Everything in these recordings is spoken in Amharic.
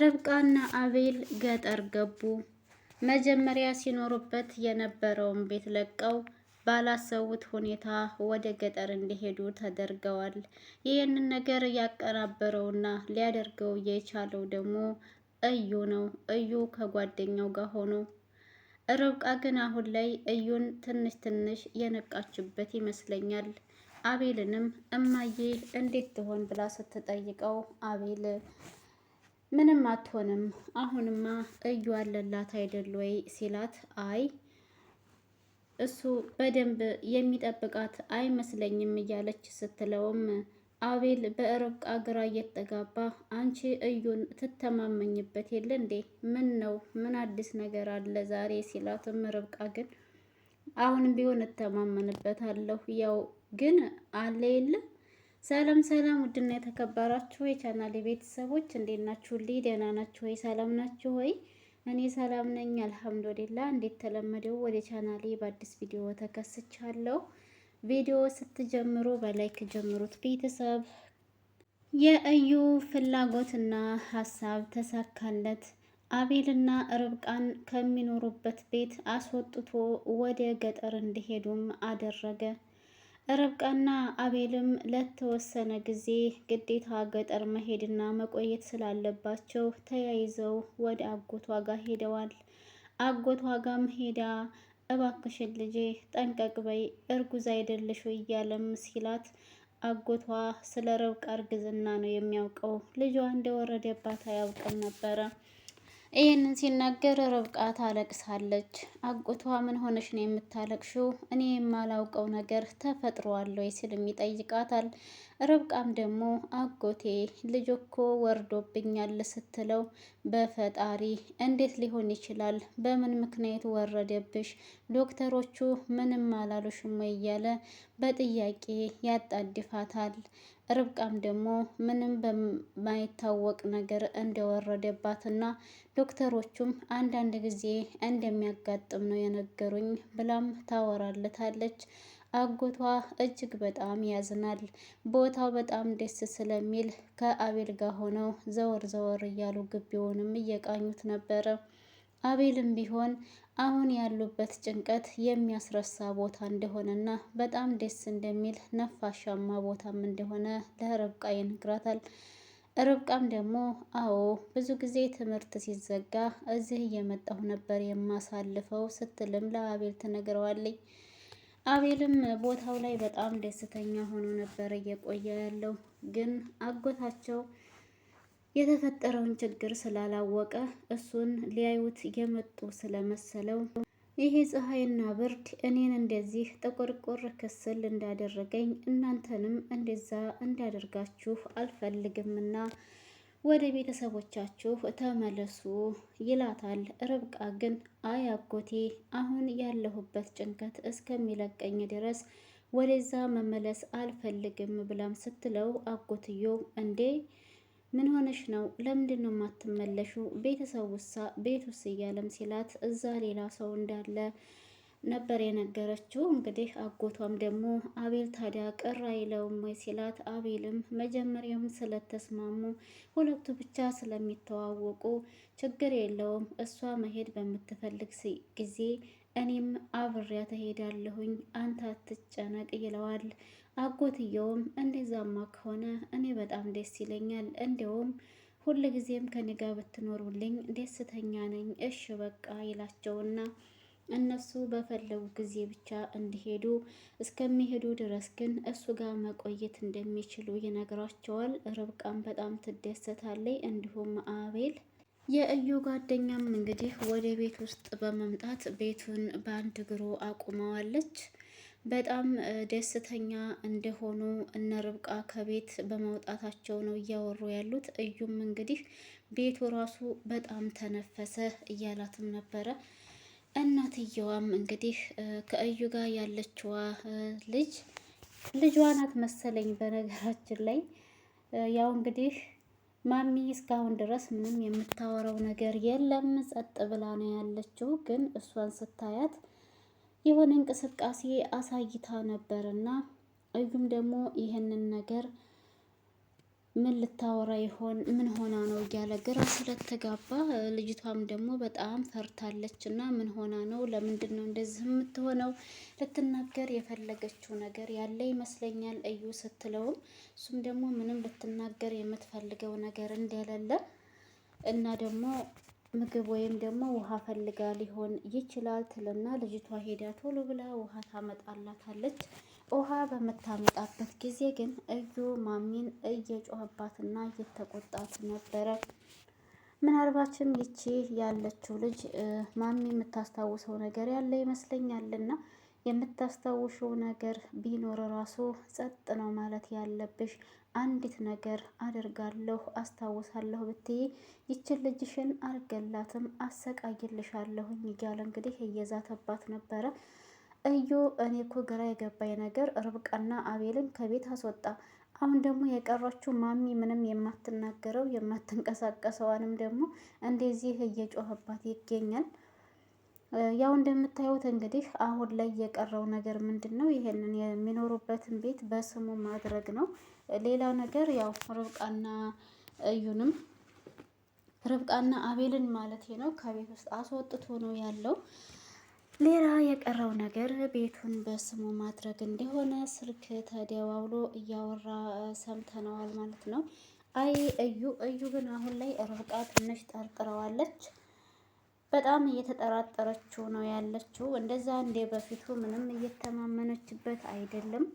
ርብቃና አቤል ገጠር ገቡ። መጀመሪያ ሲኖሩበት የነበረውን ቤት ለቀው ባላሰቡት ሁኔታ ወደ ገጠር እንዲሄዱ ተደርገዋል። ይህንን ነገር ያቀናበረውና ሊያደርገው የቻለው ደግሞ እዩ ነው። እዩ ከጓደኛው ጋር ሆኖ ርብቃ ግን አሁን ላይ እዩን ትንሽ ትንሽ የነቃችበት ይመስለኛል። አቤልንም እማዬ እንዴት ትሆን ብላ ስትጠይቀው አቤል ምንም አትሆንም፣ አሁንማ እዩ አለላት አይደል ወይ ሲላት፣ አይ እሱ በደንብ የሚጠብቃት አይመስለኝም እያለች ስትለውም አቤል በርብቃ ግራ እየተጋባ አንቺ እዩን ትተማመኝበት የለ እንዴ? ምን ነው? ምን አዲስ ነገር አለ ዛሬ ሲላትም ርብቃ ግን አሁንም ቢሆን እተማመንበታለሁ ያው ግን አለ የለ። ሰላም ሰላም፣ ውድና የተከበራችሁ የቻናሌ ቤተሰቦች እንዴት ናችሁልኝ? ደህና ናችሁ ወይ? ሰላም ናችሁ ወይ? እኔ ሰላም ነኝ አልሐምዱሊላህ። እንዴት ተለመደው ወደ ቻናሌ በአዲስ ቪዲዮ ተከስቻለሁ። ቪዲዮ ስትጀምሩ በላይክ ጀምሩት ቤተሰብ። የእዩ ፍላጎትና ሀሳብ ተሳካለት። አቤልና ርብቃን ከሚኖሩበት ቤት አስወጥቶ ወደ ገጠር እንዲሄዱም አደረገ። ርብቃና አቤልም ለተወሰነ ጊዜ ግዴታ ገጠር መሄድና መቆየት ስላለባቸው ተያይዘው ወደ አጎቷ ጋር ሄደዋል። አጎቷ ጋም ሄዳ እባክሽን ልጄ ጠንቀቅ በይ እርጉዝ አይደለሽ ወይ እያለም ሲላት አጎቷ ስለ ርብቃ እርግዝና ነው የሚያውቀው፣ ልጇ እንደወረደባት አያውቅም ነበረ። ይህንን ሲናገር ርብቃ ታለቅሳለች። አጎቷ ምን ሆነሽ ነው የምታለቅሽው? እኔ የማላውቀው ነገር ተፈጥሯል ወይ ሲልም ይጠይቃታል። ርብቃም ደግሞ አጎቴ ልጅ እኮ ወርዶብኛል ስትለው በፈጣሪ እንዴት ሊሆን ይችላል? በምን ምክንያት ወረደብሽ? ዶክተሮቹ ምንም አላሉሽም ወይ እያለ በጥያቄ ያጣድፋታል። ርብቃም ደግሞ ምንም በማይታወቅ ነገር እንደወረደባትና ዶክተሮቹም አንዳንድ ጊዜ እንደሚያጋጥም ነው የነገሩኝ ብላም ታወራለታለች። አጎቷ እጅግ በጣም ያዝናል። ቦታው በጣም ደስ ስለሚል ከአቤል ጋር ሆነው ዘወር ዘወር እያሉ ግቢውንም እየቃኙት ነበረ። አቤልም ቢሆን አሁን ያሉበት ጭንቀት የሚያስረሳ ቦታ እንደሆነና በጣም ደስ እንደሚል ነፋሻማ ቦታም እንደሆነ ለርብቃ ይነግራታል። ርብቃም ደግሞ አዎ ብዙ ጊዜ ትምህርት ሲዘጋ እዚህ እየመጣሁ ነበር የማሳልፈው ስትልም ለአቤል ትነግረዋለች። አቤልም ቦታው ላይ በጣም ደስተኛ ሆኖ ነበር እየቆየ ያለው። ግን አጎታቸው የተፈጠረውን ችግር ስላላወቀ እሱን ሊያዩት የመጡ ስለመሰለው ይሄ ፀሐይና ብርድ እኔን እንደዚህ ጥቁርቁር ክስል እንዳደረገኝ እናንተንም እንደዛ እንዳደርጋችሁ አልፈልግምና ወደ ቤተሰቦቻችሁ ተመለሱ ይላታል። ርብቃ ግን አይ አጎቴ አሁን ያለሁበት ጭንቀት እስከሚለቀኝ ድረስ ወደዛ መመለስ አልፈልግም ብላም ስትለው አጎትየው እንዴ ምን ሆነሽ ነው? ለምንድን ነው የማትመለሹ? ቤተሰቡሳ ቤቱስ እያለም ሲላት እዛ ሌላ ሰው እንዳለ ነበር የነገረችው። እንግዲህ አጎቷም ደግሞ አቤል ታዲያ ቅር አይለውም ወይ ሲላት አቤልም መጀመሪያም ስለተስማሙ ሁለቱ ብቻ ስለሚተዋወቁ ችግር የለውም እሷ መሄድ በምትፈልግ ጊዜ እኔም አብሬያት እሄዳለሁኝ አንተ አትጨነቅ ይለዋል። አጎትየውም እንደዛማ ከሆነ እኔ በጣም ደስ ይለኛል፣ እንዲያውም ሁልጊዜም ከኔ ጋር ብትኖሩልኝ ደስተኛ ነኝ፣ እሺ በቃ ይላቸውና እነሱ በፈለጉ ጊዜ ብቻ እንዲሄዱ እስከሚሄዱ ድረስ ግን እሱ ጋር መቆየት እንደሚችሉ ይነግራቸዋል። ርብቃም በጣም ትደሰታለች። እንዲሁም አቤል የእዩ ጓደኛም እንግዲህ ወደ ቤት ውስጥ በመምጣት ቤቱን በአንድ እግሩ አቁመዋለች። በጣም ደስተኛ እንደሆኑ እነ ርብቃ ከቤት በመውጣታቸው ነው እያወሩ ያሉት። እዩም እንግዲህ ቤቱ ራሱ በጣም ተነፈሰ እያላትም ነበረ። እናትየዋም እንግዲህ ከእዩ ጋር ያለችዋ ልጇ ናት መሰለኝ። በነገራችን ላይ ያው እንግዲህ ማሚ እስካሁን ድረስ ምንም የምታወራው ነገር የለም፣ ጸጥ ብላ ነው ያለችው። ግን እሷን ስታያት የሆነ እንቅስቃሴ አሳይታ ነበርና እዩም ደግሞ ይህንን ነገር ምን ልታወራ ይሆን ምን ሆና ነው እያለ ግራ ስለተጋባ ልጅቷም ደግሞ በጣም ፈርታለች እና ምን ሆና ነው ለምንድን ነው እንደዚህ የምትሆነው ልትናገር የፈለገችው ነገር ያለ ይመስለኛል እዩ ስትለውም እሱም ደግሞ ምንም ልትናገር የምትፈልገው ነገር እንደሌለ እና ደግሞ ምግብ ወይም ደግሞ ውሃ ፈልጋ ሊሆን ይችላል ትልና ልጅቷ ሄዳ ቶሎ ብላ ውሃ ታመጣላታለች። ውሃ በምታመጣበት ጊዜ ግን እዩ ማሚን እየጮኸባትና እየተቆጣት ነበረ። ምናልባችም ይቺ ያለችው ልጅ ማሚ የምታስታውሰው ነገር ያለ ይመስለኛልና የምታስታውሸው ነገር ቢኖር ራሱ ጸጥ ነው ማለት ያለብሽ። አንዲት ነገር አደርጋለሁ አስታውሳለሁ ብትይ ይችን ልጅሽን አልገላትም አሰቃይልሻለሁኝ እያለ እንግዲህ እየዛተባት ነበረ። እዩ እኔ እኮ ግራ የገባኝ ነገር ርብቃና አቤልን ከቤት አስወጣ። አሁን ደግሞ የቀረችው ማሚ ምንም የማትናገረው የማትንቀሳቀሰዋንም ደግሞ እንደዚህ እየጮኸባት ይገኛል። ያው እንደምታዩት እንግዲህ አሁን ላይ የቀረው ነገር ምንድን ነው? ይሄንን የሚኖሩበትን ቤት በስሙ ማድረግ ነው። ሌላ ነገር ያው ርብቃና አቤልን ማለት ነው ከቤት ውስጥ አስወጥቶ ነው ያለው። ሌላ የቀረው ነገር ቤቱን በስሙ ማድረግ እንደሆነ ስልክ ተደዋውሎ እያወራ ሰምተነዋል ማለት ነው። አይ እዩ ግን አሁን ላይ ርብቃ ትንሽ ጠርጥረዋለች። በጣም እየተጠራጠረችው ነው ያለችው። እንደዛ እንደ በፊቱ ምንም እየተማመነችበት አይደለም።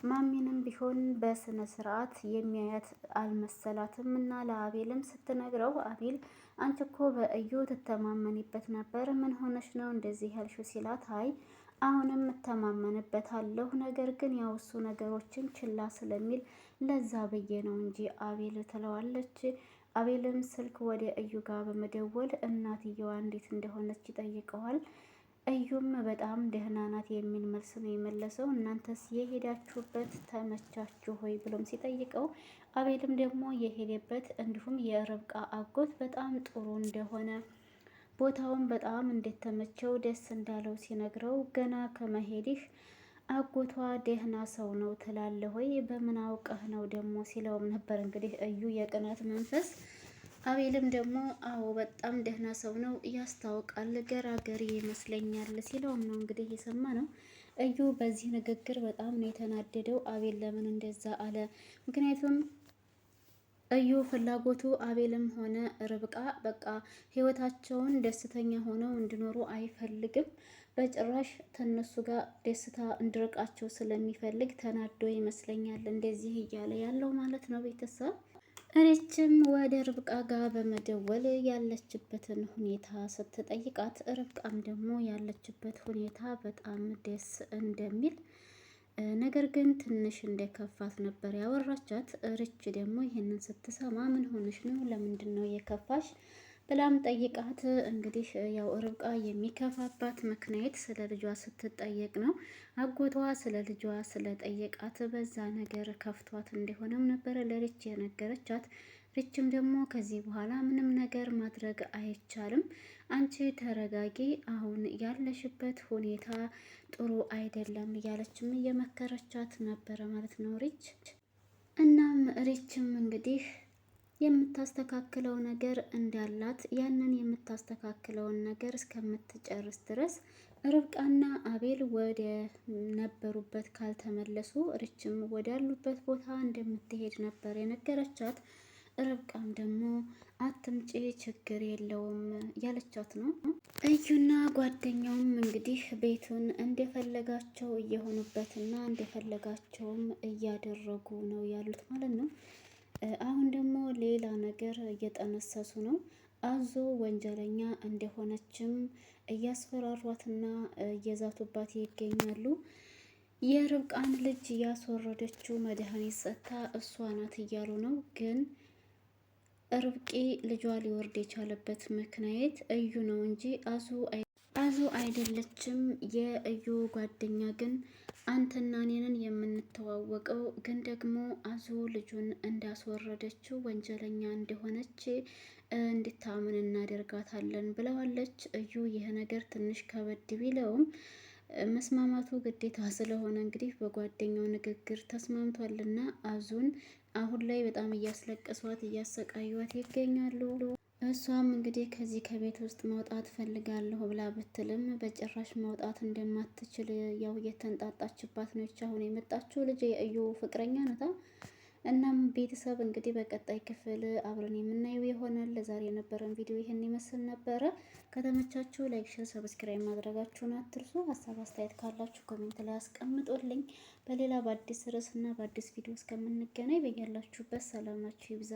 ማሚንም ቢሆን በስነ ስርዓት የሚያያት አልመሰላትም እና ለአቤልም ስትነግረው አቤል አንቺ እኮ በእዩ ትተማመኒበት ነበር፣ ምን ሆነሽ ነው እንደዚህ ያልሽው ሲላት፣ አይ አሁንም እተማመንበታለሁ፣ ነገር ግን ያው እሱ ነገሮችን ችላ ስለሚል ለዛ ብዬ ነው እንጂ አቤል ትለዋለች። አቤልም ስልክ ወደ እዩ ጋር በመደወል እናትየዋ እንዴት እንደሆነች ይጠይቀዋል። እዩም በጣም ደህና ናት የሚል መልስ ነው የመለሰው። እናንተስ የሄዳችሁበት ተመቻችሁ ሆይ ብሎም ሲጠይቀው አቤልም ደግሞ የሄደበት እንዲሁም የርብቃ አጎት በጣም ጥሩ እንደሆነ ቦታውን በጣም እንደተመቸው ደስ እንዳለው ሲነግረው ገና ከመሄድህ አጎቷ ደህና ሰው ነው ትላለህ ወይ በምን አውቀህ ነው ደግሞ ሲለውም ነበር እንግዲህ እዩ የቅናት መንፈስ። አቤልም ደግሞ አዎ በጣም ደህና ሰው ነው ያስታውቃል፣ ገራገሪ ይመስለኛል ሲለውም ነው እንግዲህ የሰማ ነው። እዩ በዚህ ንግግር በጣም ነው የተናደደው። አቤል ለምን እንደዛ አለ? ምክንያቱም እዩ ፍላጎቱ አቤልም ሆነ ርብቃ በቃ ህይወታቸውን ደስተኛ ሆነው እንዲኖሩ አይፈልግም። በጭራሽ ከነሱ ጋር ደስታ እንዲርቃቸው ስለሚፈልግ ተናዶ ይመስለኛል እንደዚህ እያለ ያለው ማለት ነው። ቤተሰብ ሪችም ወደ ርብቃ ጋር በመደወል ያለችበትን ሁኔታ ስትጠይቃት ርብቃም ደግሞ ያለችበት ሁኔታ በጣም ደስ እንደሚል ነገር ግን ትንሽ እንደከፋት ነበር ያወራቻት። ሪች ደግሞ ይህንን ስትሰማ ምን ሆነሽ ነው? ለምንድን ነው የከፋሽ? ብላም ጠይቃት። እንግዲህ ያው ርብቃ የሚከፋባት ምክንያት ስለ ልጇ ስትጠየቅ ነው። አጎቷ ስለ ልጇ ስለጠየቃት በዛ ነገር ከፍቷት እንደሆነም ነበረ ለሪች የነገረቻት። ሪችም ደግሞ ከዚህ በኋላ ምንም ነገር ማድረግ አይቻልም፣ አንቺ ተረጋጊ፣ አሁን ያለሽበት ሁኔታ ጥሩ አይደለም እያለችም እየመከረቻት ነበረ ማለት ነው ሪች። እናም ሪችም እንግዲህ የምታስተካክለው ነገር እንዳላት ያንን የምታስተካክለውን ነገር እስከምትጨርስ ድረስ ርብቃና አቤል ወደ ነበሩበት ካልተመለሱ ሪችም ወዳሉበት ቦታ እንደምትሄድ ነበር የነገረቻት። ርብቃም ደግሞ አትምጪ ችግር የለውም ያለቻት ነው። እዩና ጓደኛውም እንግዲህ ቤቱን እንደፈለጋቸው እየሆኑበትና እንደፈለጋቸውም እያደረጉ ነው ያሉት ማለት ነው። አሁን ደግሞ ሌላ ነገር እየጠነሰሱ ነው። አዞ ወንጀለኛ እንደሆነችም እያስፈራሯትና እየዛቱባት ይገኛሉ። የርብቃን ልጅ ያስወረደችው መድኃኒት ሰጥታ እሷ ናት እያሉ ነው። ግን ርብቃ ልጇ ሊወርድ የቻለበት ምክንያት እዩ ነው እንጂ አዙ አይደለችም። የእዩ ጓደኛ ግን አንተና እኔንን የምንተዋወቀው ግን ደግሞ አዙ ልጁን እንዳስወረደችው ወንጀለኛ እንደሆነች እንድታምን እናደርጋታለን ብለዋለች። እዩ ይህ ነገር ትንሽ ከበድ ቢለውም መስማማቱ ግዴታ ስለሆነ እንግዲህ በጓደኛው ንግግር ተስማምቷልና አዙን አሁን ላይ በጣም እያስለቀሷት እያሰቃዩት ይገኛሉ። እሷም እንግዲህ ከዚህ ከቤት ውስጥ መውጣት ፈልጋለሁ ብላ ብትልም በጭራሽ መውጣት እንደማትችል ያው እየተንጣጣችባት ነች አሁን የመጣችው ልጅ የእዩ ፍቅረኛ ነታ። እናም ቤተሰብ እንግዲህ በቀጣይ ክፍል አብረን የምናየው ይሆናል። ለዛሬ የነበረን ቪዲዮ ይህን ይመስል ነበረ። ከተመቻችሁ ላይክ፣ ሼር፣ ሰብስክራይብ ማድረጋችሁን አትርሱ። ሀሳብ አስተያየት ካላችሁ ኮሜንት ላይ አስቀምጡልኝ። በሌላ በአዲስ ርዕስ እና በአዲስ ቪዲዮ እስከምንገናኝ በያላችሁበት ሰላማችሁ ይብዛ።